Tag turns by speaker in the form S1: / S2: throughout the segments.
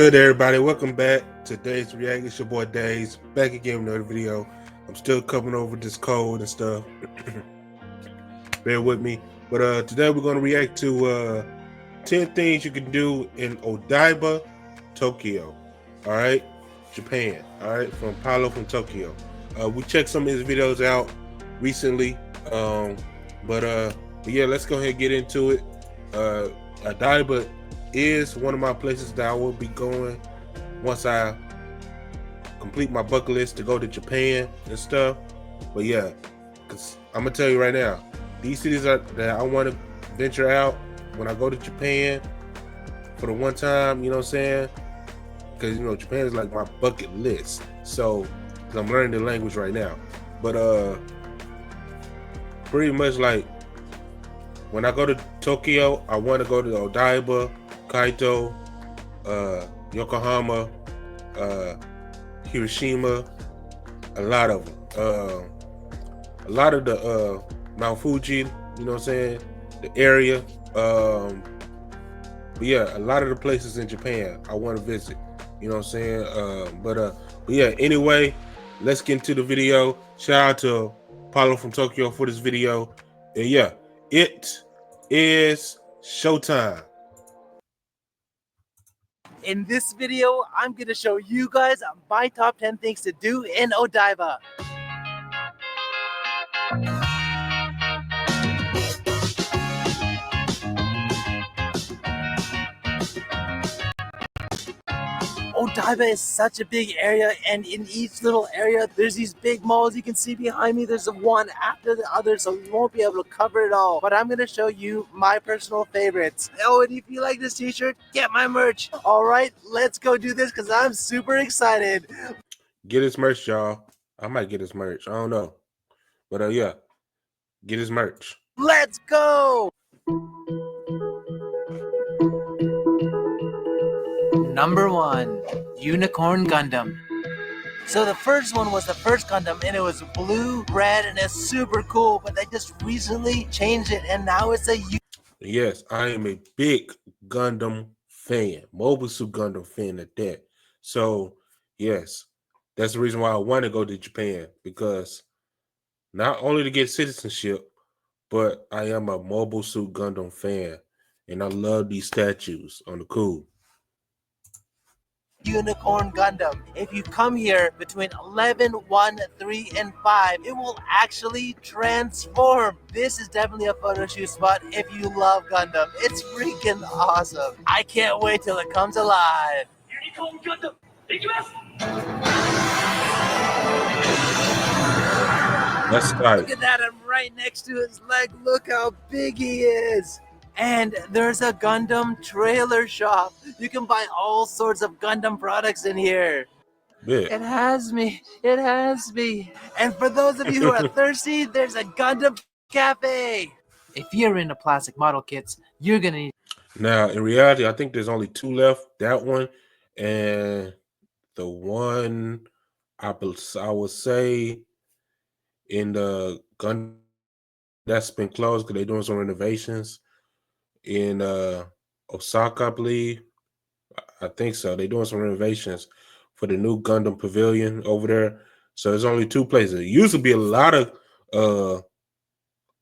S1: good, everybody? Welcome back to Days React. It's your boy Days, back again with another video. I'm still coming over this cold and stuff. Bear with me. But today we're going to react to 10 things you can do in Odaiba, Tokyo. All right, Japan. All right, from Paolo from Tokyo. We checked some of his videos out recently. But yeah, let's go ahead and get into it. Odaiba is one of my places that I will be going once I complete my bucket list to go to Japan and stuff. But yeah, because I'm gonna tell you right now, these cities are that I want to venture out when I go to Japan for the one time, you know what I'm saying? Because you know Japan is like my bucket list. So cause I'm learning the language right now. But pretty much like when I go to Tokyo, I want to go to Odaiba, Kaito, Yokohama, Hiroshima, a lot of them. A lot of the Mount Fuji, you know what I'm saying, the area. But yeah, a lot of the places in Japan I want to visit, you know what I'm saying. But yeah, anyway, let's get into the video. Shout out to Paolo from Tokyo for this video. And yeah, it is showtime.
S2: In this video, I'm going to show you guys my top 10 things to do in Odaiba. Odaiba is such a big area, and in each little area there's these big malls. You can see behind me there's one after the other, so you won't be able to cover it all, but I'm gonna show you my personal favorites. Oh, and if you like this t-shirt, get my merch. All right, let's go do this because I'm super excited.
S1: Get his merch, y'all. I might get his merch, I don't know, but yeah, get his merch.
S2: Let's go. Number 1, Unicorn Gundam. So the first one was the first Gundam, and it was blue, red, and it's super cool, but they just recently changed it, and now it's a...
S1: Yes, I am a big Gundam fan, Mobile Suit Gundam fan at that. So yes, that's the reason why I want to go to Japan, because not only to get citizenship, but I am a Mobile Suit Gundam fan, and I love these statues on the cool.
S2: Unicorn Gundam. If you come here between 11, 1, 3, and 5, it will actually transform. This is definitely a photo shoot spot if you love Gundam. It's freaking awesome. I can't wait till it comes alive. Unicorn Gundam,
S1: That's tight.
S2: Look at that, I'm right next to his leg. Look how big he is. And there's a Gundam trailer shop. You can buy all sorts of Gundam products in here.
S1: Yeah.
S2: It has me. It has me. And for those of you who are thirsty, there's a Gundam cafe. If you're into plastic model kits, you're gonna need...
S1: Now, in reality, I think there's only 2 left. That one and the one I would say in the Gundam that's been closed because they're doing some renovations in Osaka, I believe. I think so. They're doing some renovations for the new Gundam Pavilion over there. So there's only 2 places. It used to be a lot of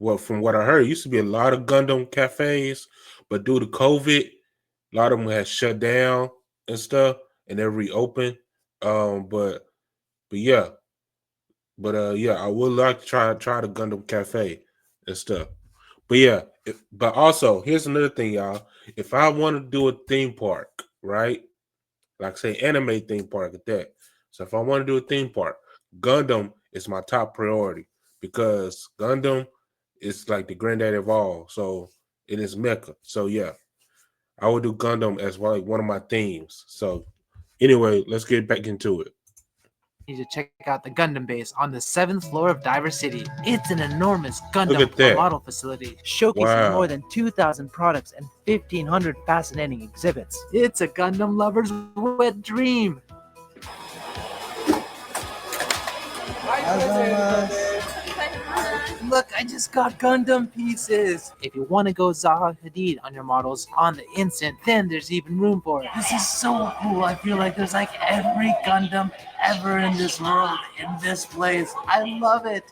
S1: well, from what I heard, it used to be a lot of Gundam cafes, but due to COVID, a lot of them had shut down and stuff, and they're reopened. But yeah. But yeah, I would like to try the Gundam cafe and stuff. But yeah, but also here's another thing, y'all. If I want to do a theme park, right? Like say anime theme park at that. So if I want to do a theme park, Gundam is my top priority because Gundam is like the granddaddy of all. So it is Mecca. So yeah, I would do Gundam as well, like one of my themes. So anyway, let's get back into it.
S2: Need to check out the Gundam base on the 7th floor of Diver City. It's an enormous Gundam model facility, showcasing more than 2,000 products and 1,500 fascinating exhibits. It's a Gundam lover's wet dream. Look, I just got Gundam pieces. If you want to go Zaha Hadid on your models on the instant, then there's even room for it. This is so cool. I feel like there's like every Gundam ever in this world in this place. I love it.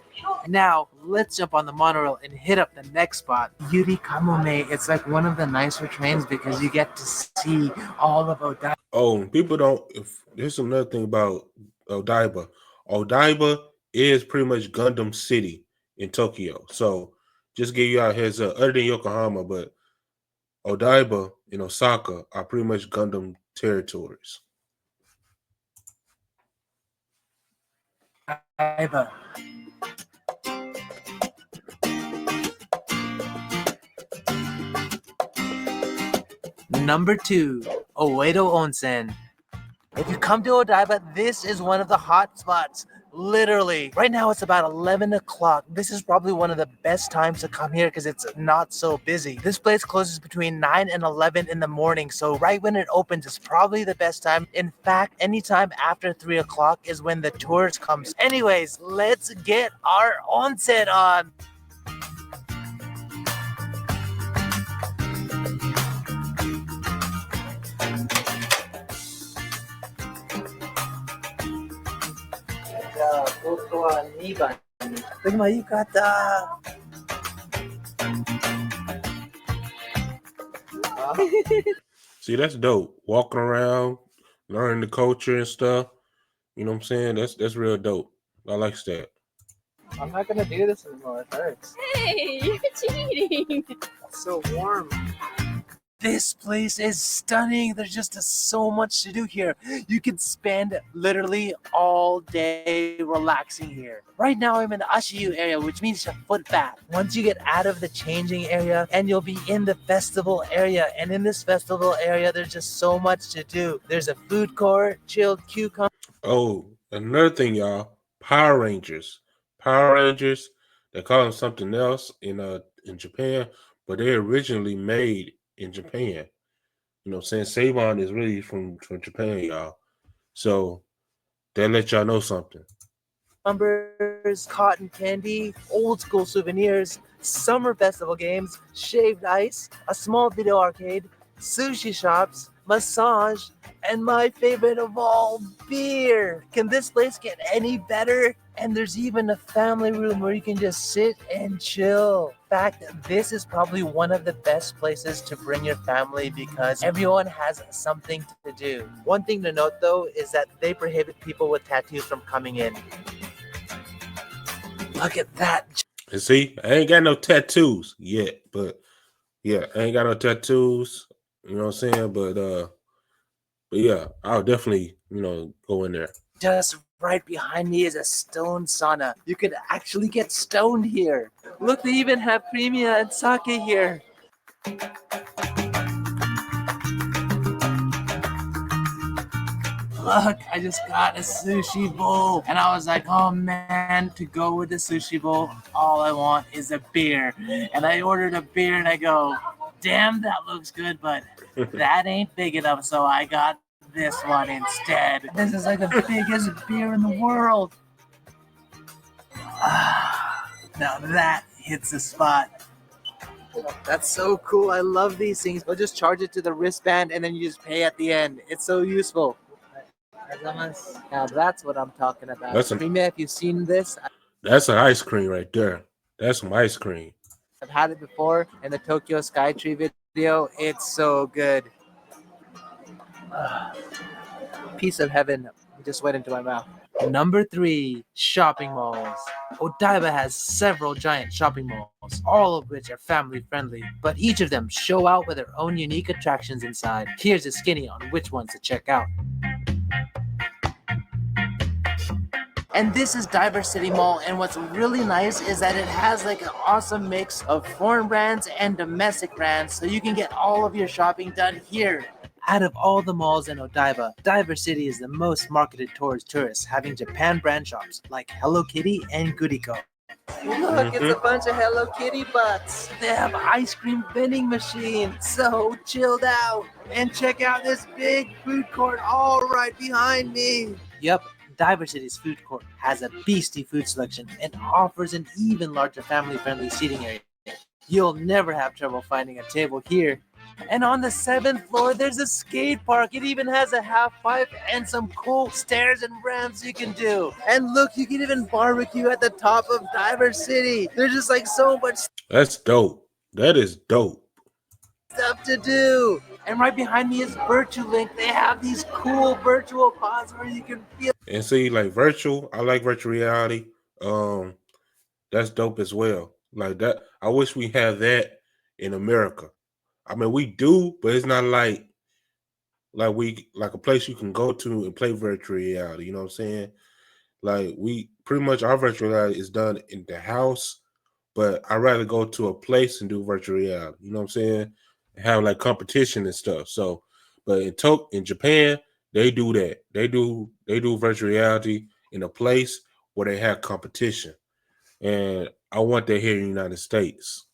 S2: Now, let's jump on the monorail and hit up the next spot. Yuri Kamome. It's like one of the nicer trains because you get to see all of Odaiba.
S1: Oh, people don't. If there's another thing about Odaiba. Odaiba is pretty much Gundam City in Tokyo. So just give you a heads up. Other than Yokohama, but Odaiba and Osaka are pretty much Gundam territories.
S2: Number 2, Oedo Onsen. If you come to Odaiba, this is one of the hot spots. Literally. Right now it's about 11 o'clock. This is probably one of the best times to come here because it's not so busy. This place closes between 9 and 11 in the morning, so right when it opens is probably the best time. In fact, anytime after 3 o'clock is when the tourists come. Anyways, let's get our onsen on.
S1: See, that's dope. Walking around, learning the culture and stuff. You know what I'm saying? That's real dope. I like that.
S2: I'm not gonna do this anymore. It hurts.
S3: Hey, you're cheating.
S2: It's so warm. This place is stunning. There's just so much to do here. You can spend literally all day relaxing here. Right now I'm in the Ashiyu area, which means a foot bath. Once you get out of the changing area, and you'll be in the festival area. And in this festival area, there's just so much to do. There's a food court, chilled cucumber.
S1: Oh, another thing, y'all. Power Rangers. Power Rangers. They call them something else in Japan, but they originally made in Japan. You know what I'm saying? Savon is really from Japan, y'all. So that let y'all know something.
S2: Numbers, cotton candy, old school souvenirs, summer festival games, shaved ice, a small video arcade, sushi shops, massage, and my favorite of all, beer. Can this place get any better? And there's even a family room where you can just sit and chill. In fact, this is probably one of the best places to bring your family because everyone has something to do. One thing to note though is that they prohibit people with tattoos from coming in. Look at that.
S1: And see, I ain't got no tattoos yet, but yeah, I ain't got no tattoos. You know what I'm saying? But yeah, I'll definitely, go in there.
S2: Just right behind me is a stone sauna. You could actually get stoned here. Look, they even have premia and sake here. Look, I just got a sushi bowl. And I was like, oh man, to go with the sushi bowl, all I want is a beer. And I ordered a beer and I go, damn, that looks good, but that ain't big enough, so I got this one instead. This is like the biggest beer in the world. Now that hits the spot. That's so cool. I love these things. We'll just charge it to the wristband and then you just pay at the end. It's so useful. Now that's what I'm talking about. Premia, if you've seen this,
S1: that's an ice cream right there. That's some ice cream.
S2: I've had it before in the Tokyo Skytree video. It's so good. Piece of heaven just went into my mouth. Number 3, shopping malls. Odaiba has several giant shopping malls, all of which are family friendly, but each of them show out with their own unique attractions inside. Here's a skinny on which ones to check out. And this is Diversity Mall, and what's really nice is that it has like an awesome mix of foreign brands and domestic brands, so you can get all of your shopping done here. Out of all the malls in Odaiba, Diversity is the most marketed towards tourists, having Japan brand shops like Hello Kitty and Goodiko. Look, it's a bunch of Hello Kitty butts. They have ice cream vending machine, so chilled out. And check out this big food court all right behind me. Yep, Odaiba City's food court has a beastly food selection and offers an even larger family-friendly seating area. You'll never have trouble finding a table here. And on the 7th floor, there's a skate park. It even has a half pipe and some cool stairs and ramps you can do. And look, you can even barbecue at the top of Diver City. There's just like so much
S1: That's dope. That is dope.
S2: stuff to do. And right behind me is Virtual Link. They have these cool virtual pods where you can feel.
S1: And see, like virtual, I like virtual reality. That's dope as well. Like that, I wish we had that in America. I mean, we do, but it's not like a place you can go to and play virtual reality. You know what I'm saying? Like we pretty much our virtual reality is done in the house, but I'd rather go to a place and do virtual reality. You know what I'm saying? Have like competition and stuff. So, but in Japan, they do that. They do virtual reality in a place where they have competition, and I want that here in the United States.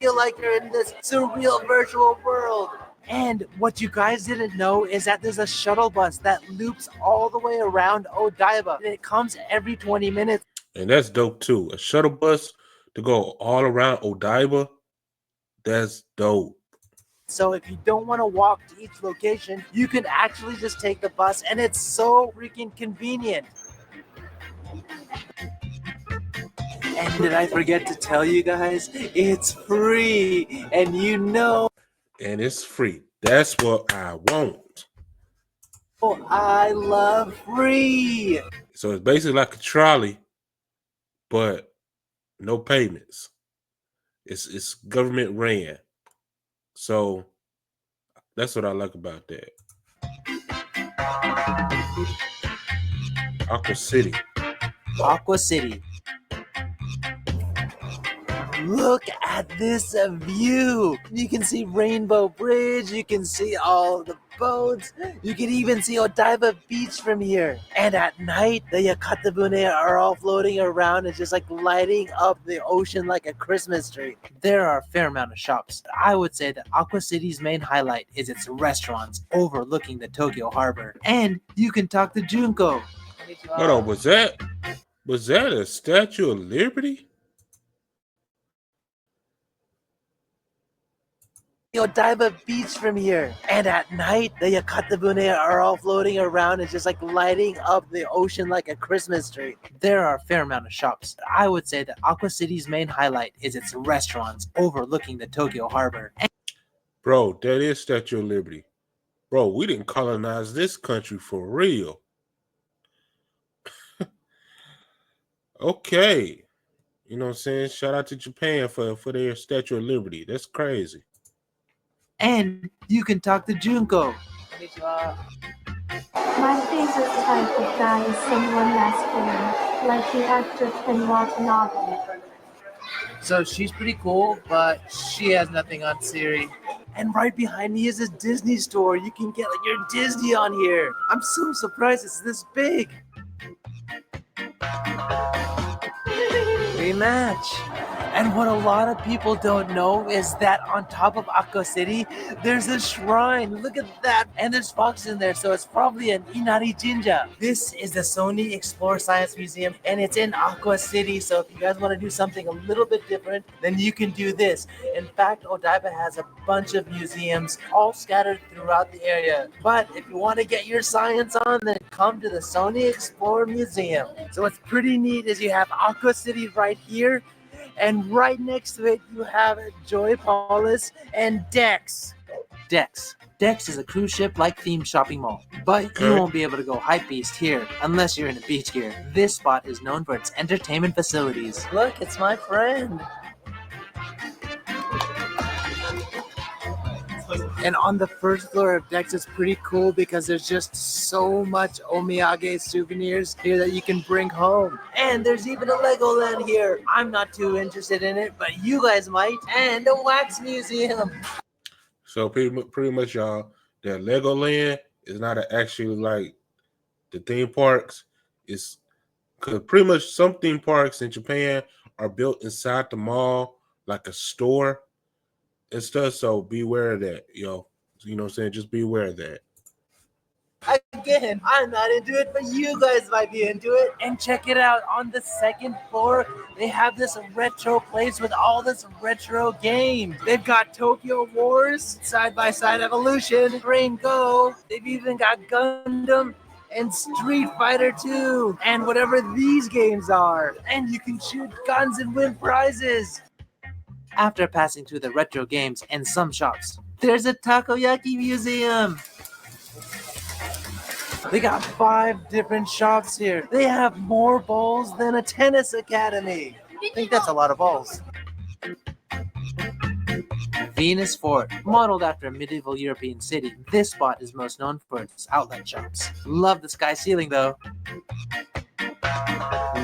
S2: Feel like you're in this surreal virtual world. And what you guys didn't know is that there's a shuttle bus that loops all the way around Odaiba. And it comes every 20 minutes.
S1: And that's dope too. A shuttle bus to go all around Odaiba, that's dope.
S2: So if you don't want to walk to each location, you can actually just take the bus, and it's so freaking convenient. And did I forget to tell you guys? It's free, and you know
S1: And it's free. That's what I want.
S2: I love free.
S1: So it's basically like a trolley, but no payments. It's government ran. So that's what I like about that. Aqua City.
S2: Aqua City. Look at this view. You can see Rainbow Bridge. You can see all the boats. You can even see Odaiba Beach from here. And at night, the Yakatabune are all floating around and just like lighting up the ocean like a Christmas tree. There are a fair amount of shops. I would say that Aqua City's main highlight is its restaurants overlooking the Tokyo harbor. And you can talk to Junko.
S1: Hold on, was that a Statue of Liberty?
S2: Odaiba Beach from here. And at night, the Yakatabune are all floating around and just like lighting up the ocean like a Christmas tree. There are a fair amount of shops. I would say that Aqua City's main highlight is its restaurants overlooking the Tokyo harbor.
S1: Bro, that is Statue of Liberty. Bro, we didn't colonize this country for real. Okay. You know what I'm saying? Shout out to Japan for their Statue of Liberty. That's crazy.
S2: And you can talk to Junko.
S4: My favorite type of guy is someone masculine, like the actor can Watanabe.
S2: So she's pretty cool, but she has nothing on Siri. And right behind me is a Disney store. You can get like your Disney on here. I'm so surprised it's this big. Rematch. And what a lot of people don't know is that on top of Aqua City, there's a shrine. Look at that. And there's foxes in there, so it's probably an Inari Jinja. This is the Sony Explore Science Museum, and it's in Aqua City. So if you guys want to do something a little bit different, then you can do this. In fact, Odaiba has a bunch of museums all scattered throughout the area. But if you want to get your science on, then come to the Sony Explore Museum. So what's pretty neat is you have Aqua City right here, and right next to it, you have Joy Paulus and Dex. Dex is a cruise ship-like themed shopping mall, but you won't be able to go hypebeast here unless you're in a beach gear. This spot is known for its entertainment facilities. Look, it's my friend. And on the first floor of Dex, it's pretty cool because there's just so much omiyage souvenirs here that you can bring home. And there's even a Legoland here. I'm not too interested in it, but you guys might. And a wax museum.
S1: So pretty much, y'all, that Legoland is not actually like the theme parks. It's because pretty much some theme parks in Japan are built inside the mall, like a store and stuff. So beware of that, yo. You know what I'm saying? Just beware of that.
S2: Again, I'm not into it, but you guys might be into it. And check it out, on the second floor, they have this retro place with all this retro games. They've got Tokyo Wars, Side by Side Evolution, Brain Go. They've even got Gundam and Street Fighter 2, and whatever these games are. And you can shoot guns and win prizes. After passing through the retro games and some shops, there's a takoyaki museum. They got 5 different shops here. They have more balls than a tennis academy. I think that's a lot of balls. Venus Fort, modeled after a medieval European city, this spot is most known for its outlet shops. Love the sky ceiling though.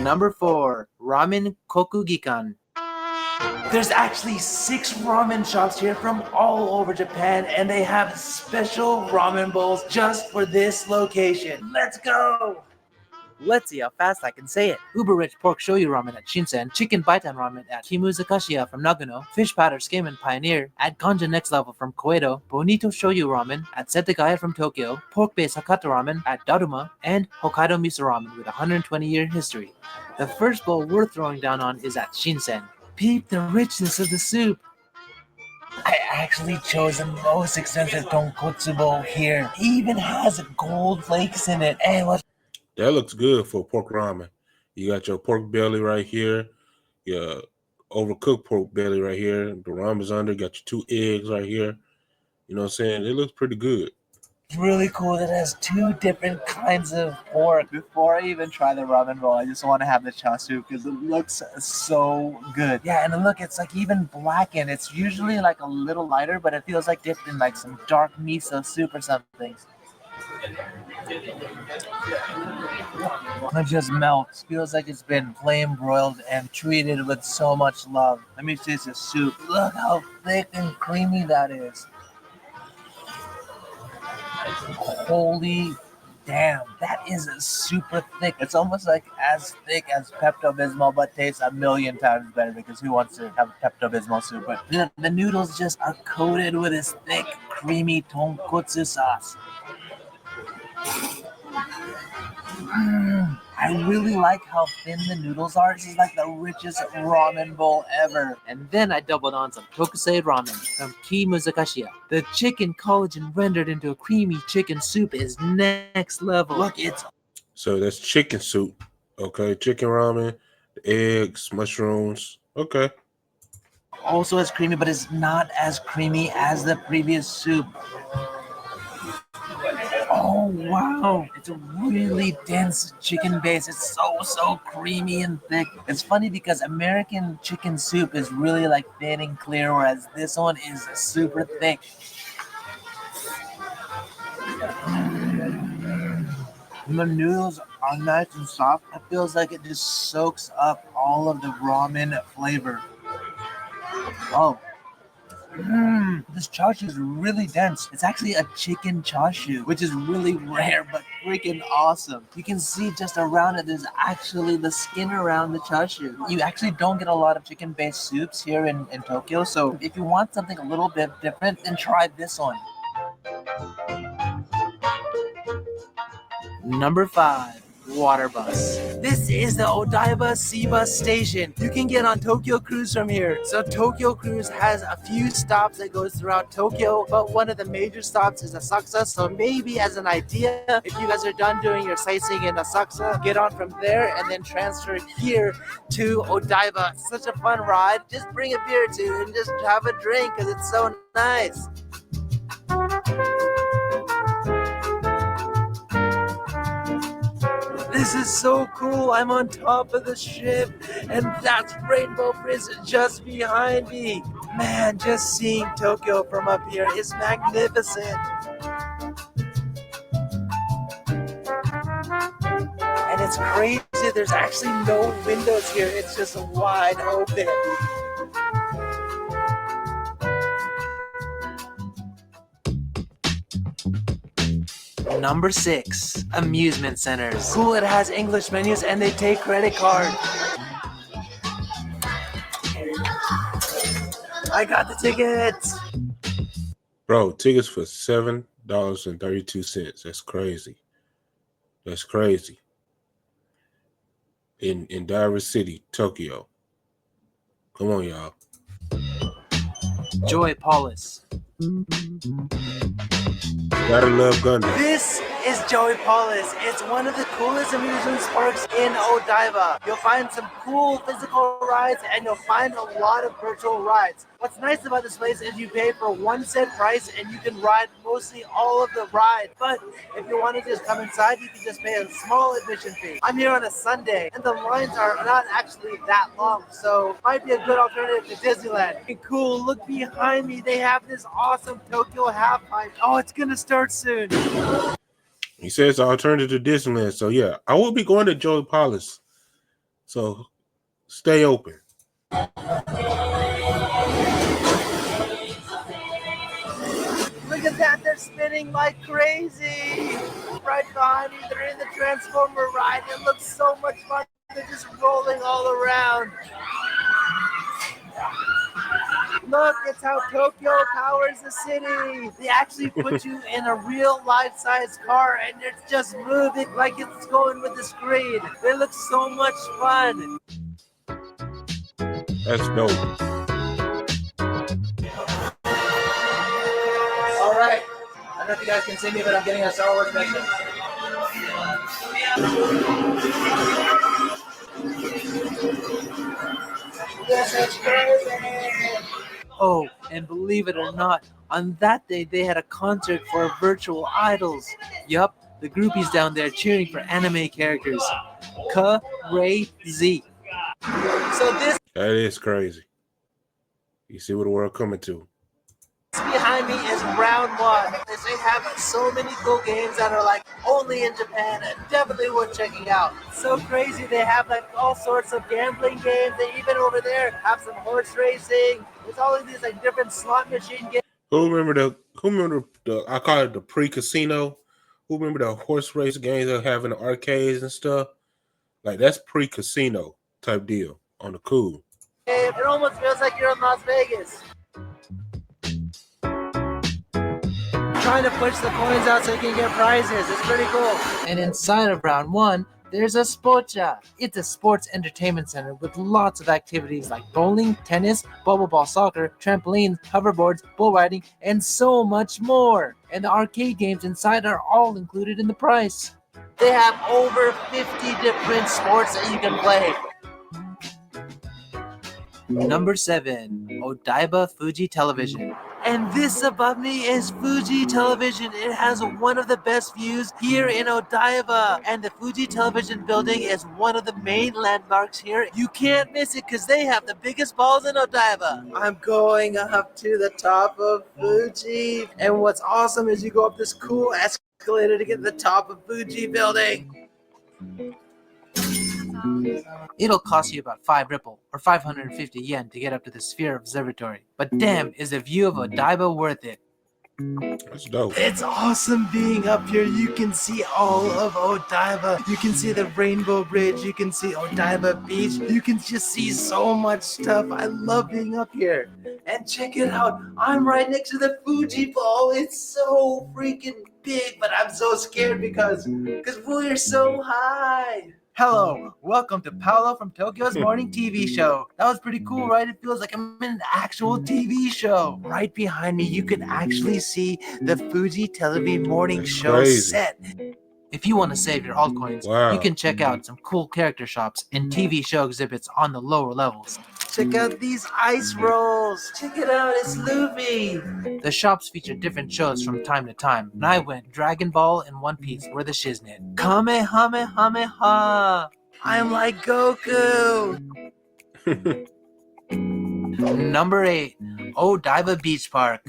S2: Number 4, Ramen Kokugikan. There's actually 6 ramen shops here from all over Japan, and they have special ramen bowls just for this location. Let's go! Let's see how fast I can say it. Uber rich pork shoyu ramen at Shinsen, chicken baitan ramen at Kimuzakashiya from Nagano, fish powder skim and Pioneer at Ganja Next Level from Koedo, Bonito shoyu ramen at Setagaya from Tokyo, pork-based Hakata ramen at Daruma, and Hokkaido miso ramen with a 120-year history. The first bowl we're throwing down on is at Shinsen. Peep the richness of the soup. I actually chose the most expensive tonkotsu bowl here. It even has gold flakes in it. And what?
S1: That looks good for pork ramen. You got your pork belly right here, your overcooked pork belly right here. The ramen's under. Got your 2 eggs right here. You know what I'm saying? It looks pretty good.
S2: It's really cool that it has 2 different kinds of pork. Before I even try the ramen bowl, I just want to have the chasu because it looks so good. Yeah, and look, it's like even blackened. It's usually like a little lighter, but it feels like dipped in like some dark miso soup or something. It just melts. Feels like it's been flame broiled and treated with so much love. Let me taste the soup. Look how thick and creamy that is. Holy damn, that is super thick. It's almost like as thick as Pepto-Bismol, but tastes a million times better because who wants to have Pepto-Bismol soup? But the noodles just are coated with this thick, creamy tonkotsu sauce. I really like how thin the noodles are. This is like the richest ramen bowl ever. And then I doubled on some tokusei ramen from Kimuzakashiya. The chicken collagen rendered into a creamy chicken soup is next level. Look, it's...
S1: So that's chicken soup. Okay, chicken ramen, the eggs, mushrooms. Okay.
S2: also as creamy, but it's not as creamy as the previous soup. Oh, wow. It's a really dense chicken base. It's so creamy and thick. It's funny because American chicken soup is really like thin and clear, whereas this one is super thick. The noodles are nice and soft. It feels like it just soaks up all of the ramen flavor. Oh. This chashu is really dense. It's actually a chicken chashu, which is really rare but freaking awesome. You can see just around it, there's actually the skin around the chashu. You actually don't get a lot of chicken-based soups here in Tokyo, so if you want something a little bit different, then try this one. Number 5. Water bus. This is the Odaiba Sea-Bus station. You can get on Tokyo Cruise from here. So Tokyo Cruise has a few stops that goes throughout Tokyo, but one of the major stops is Asakusa. So maybe as an idea, if you guys are done doing your sightseeing in Asakusa, get on from there and then transfer here to Odaiba. It's such a fun ride. Just bring a beer or two and just have a drink because it's so nice. This is so cool. I'm on top of the ship, and that's Rainbow Bridge just behind me. Man, just seeing Tokyo from up here is magnificent. And it's crazy. There's actually no windows here. It's just wide open. Number 6, amusement centers. Cool, it has English menus and they take credit card. I got the tickets.
S1: Bro, tickets for $7 $2,000.32. That's crazy. That's crazy. In Odaiba City, Tokyo. Come on, y'all.
S2: Joy Paulus.
S1: Gotta love Gundam.
S2: This is Joey Paulus. It's one of the coolest amusement parks in Odaiba. You'll find some cool physical rides and you'll find a lot of virtual rides. What's nice about this place is you pay for one set price and you can ride mostly all of the rides. But if you want to just come inside, you can just pay a small admission fee. I'm here on a Sunday and the lines are not actually that long, so might be a good alternative to Disneyland. And cool, look behind me. They have this awesome Tokyo half pipe. Oh, it's gonna start soon.
S1: He says alternative to Disneyland. So yeah, I will be going to Joey Paulus. So stay open.
S2: Look at that, they're spinning like crazy. Right behind me, they're in the Transformer ride. It looks so much fun. They're just rolling all around. Look, it's how Tokyo powers the city. They actually put you in a real life-size car and it's just moving like it's going with the screen. It looks so much fun.
S1: That's dope.
S2: All right. I don't know if you guys can see me, but I'm getting a Star Wars mission. This is crazy. Oh, and believe it or not, on that day they had a concert for virtual idols. Yup, the groupies down there cheering for anime characters. Crazy. So this
S1: That is crazy. You see what the world coming to.
S2: behind me is round one. They have so many cool games that are like only in Japan and definitely worth checking out. So crazy, they have like all sorts of gambling games. They even over there have some horse racing. There's all of these like different slot machine games.
S1: Who remember the I call it the pre-casino? Who remember the horse race games that have in the arcades and stuff? Like that's pre-casino type deal on the cool.
S2: It almost feels like you're in Las Vegas. Trying to push the coins out so you can get prizes. It's pretty cool. And inside of round one, there's a Sportcha. It's a sports entertainment center with lots of activities like bowling, tennis, bubble ball soccer, trampolines, hoverboards, bull riding, and so much more. And the arcade games inside are all included in the price. They have over 50 different sports that you can play. Number 7, Odaiba Fuji Television. And this above me is Fuji Television. It has one of the best views here in Odaiba. And the Fuji Television building is one of the main landmarks here. You can't miss it because they have the biggest balls in Odaiba. I'm going up to the top of Fuji. And what's awesome is you go up this cool escalator to get to the top of Fuji building. It'll cost you about 5 ripple or 550 yen to get up to the Sphere Observatory. But damn, is the view of Odaiba worth it.
S1: That's dope.
S2: It's awesome being up here. You can see all of Odaiba. You can see the Rainbow Bridge. You can see Odaiba Beach. You can just see so much stuff. I love being up here. And check it out. I'm right next to the Fuji Ball. It's so freaking big, but I'm so scared because we're so high. Hello, welcome to Paolo from Tokyo's morning TV show. That was pretty cool, right? It feels like I'm in an actual TV show. Right behind me, you can actually see the Fuji Television morning
S1: That's
S2: show
S1: crazy.
S2: set. If you want to save your altcoins,
S1: Wow.
S2: you can check out some cool character shops and TV show exhibits on the lower levels. Check out these ice rolls. Check it out, it's Luffy. The shops feature different shows from time to time, and I went Dragon Ball and One Piece were the shiznit. Kamehameha! I'm like Goku. Number 8, Odaiba Beach Park.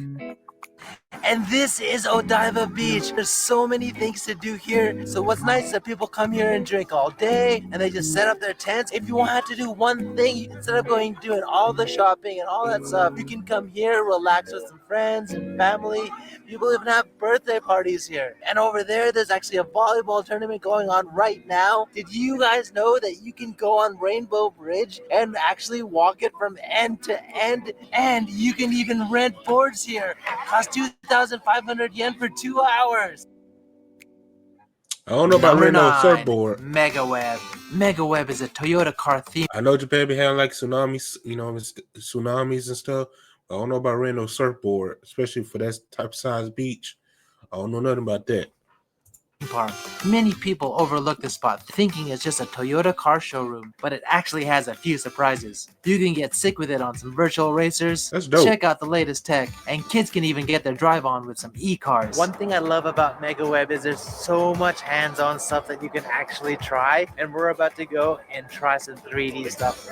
S2: And this is Odaiba Beach. There's so many things to do here. So what's nice is that people come here and drink all day and they just set up their tents. If you want to do one thing, instead of going doing all the shopping and all that stuff, you can come here, relax with some friends and family. People even have birthday parties here. And over there, there's actually a volleyball tournament going on right now. Did you guys know that you can go on Rainbow Bridge and actually walk it from end to end? And you can even rent boards here. It costs 1,500 yen for 2 hours.
S1: I don't know about
S2: Number
S1: renting a
S2: 9,
S1: surfboard.
S2: MegaWeb. MegaWeb is a Toyota car theme.
S1: I know Japan be having like tsunamis, tsunamis and stuff. But I don't know about renting a surfboard, especially for that type of size beach. I don't know nothing about that.
S2: Park. Many people overlook this spot thinking it's just a Toyota car showroom, but it actually has a few surprises. You can get sick with it on some virtual racers,
S1: That's dope.
S2: check out the latest tech, and kids can even get their drive on with some e-cars. One thing I love about MegaWeb is there's so much hands-on stuff that you can actually try, and we're about to go and try some 3D stuff.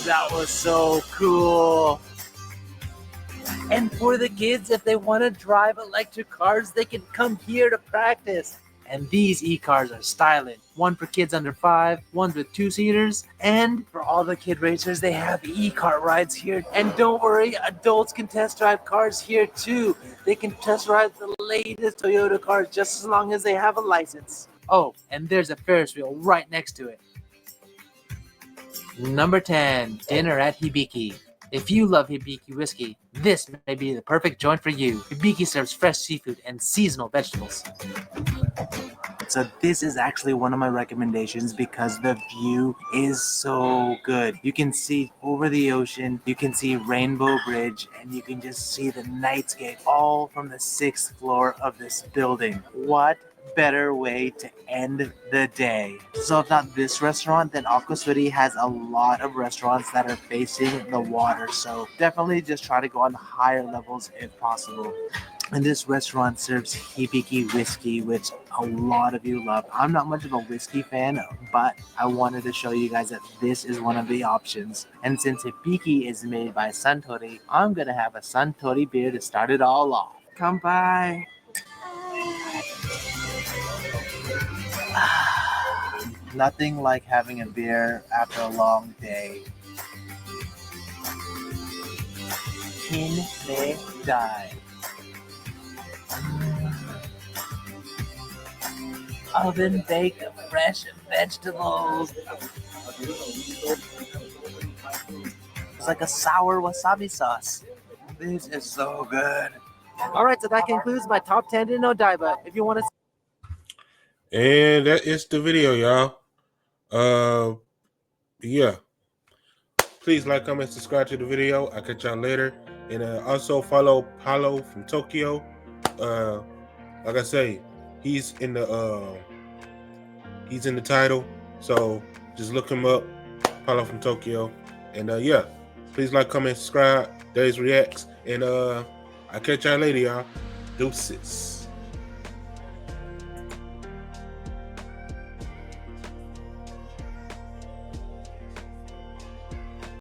S2: That was so cool. And for the kids, if they want to drive electric cars, they can come here to practice. And these e-cars are stylish. One for kids under 5, ones with 2-seaters. And for all the kid racers, they have e-car rides here. And don't worry, adults can test drive cars here too. They can test drive the latest Toyota cars just as long as they have a license. Oh, and there's a Ferris wheel right next to it. Number 10, dinner at Hibiki. If you love Hibiki whiskey, this may be the perfect joint for you. Hibiki serves fresh seafood and seasonal vegetables. So this is actually one of my recommendations because the view is so good. You can see over the ocean, you can see Rainbow Bridge, and you can just see the nightscape all from the 6th floor of this building. What better way to end the day? So if not this restaurant, then Akusuri has a lot of restaurants that are facing the water. So definitely just try to go on the higher levels if possible. And this restaurant serves Hibiki whiskey, which a lot of you love. I'm not much of a whiskey fan, but I wanted to show you guys that this is one of the options. And since Hibiki is made by Suntory, I'm gonna have a Suntory beer to start it all off. Kanpai! Nothing like having a beer after a long day. Kinme Dai. Oven baked fresh vegetables. It's like a sour wasabi sauce. This is so good. Alright, so that concludes my top 10 in Odaiba. If you want to...
S1: And that is the video, y'all. Yeah. Please like, comment, subscribe to the video. I'll catch y'all later. And also follow Paolo from Tokyo. Like I say, he's in the title. So just look him up, Paolo from Tokyo. And yeah, please like, comment, subscribe. Days Reacts. And I'll catch y'all later, y'all. Deuces.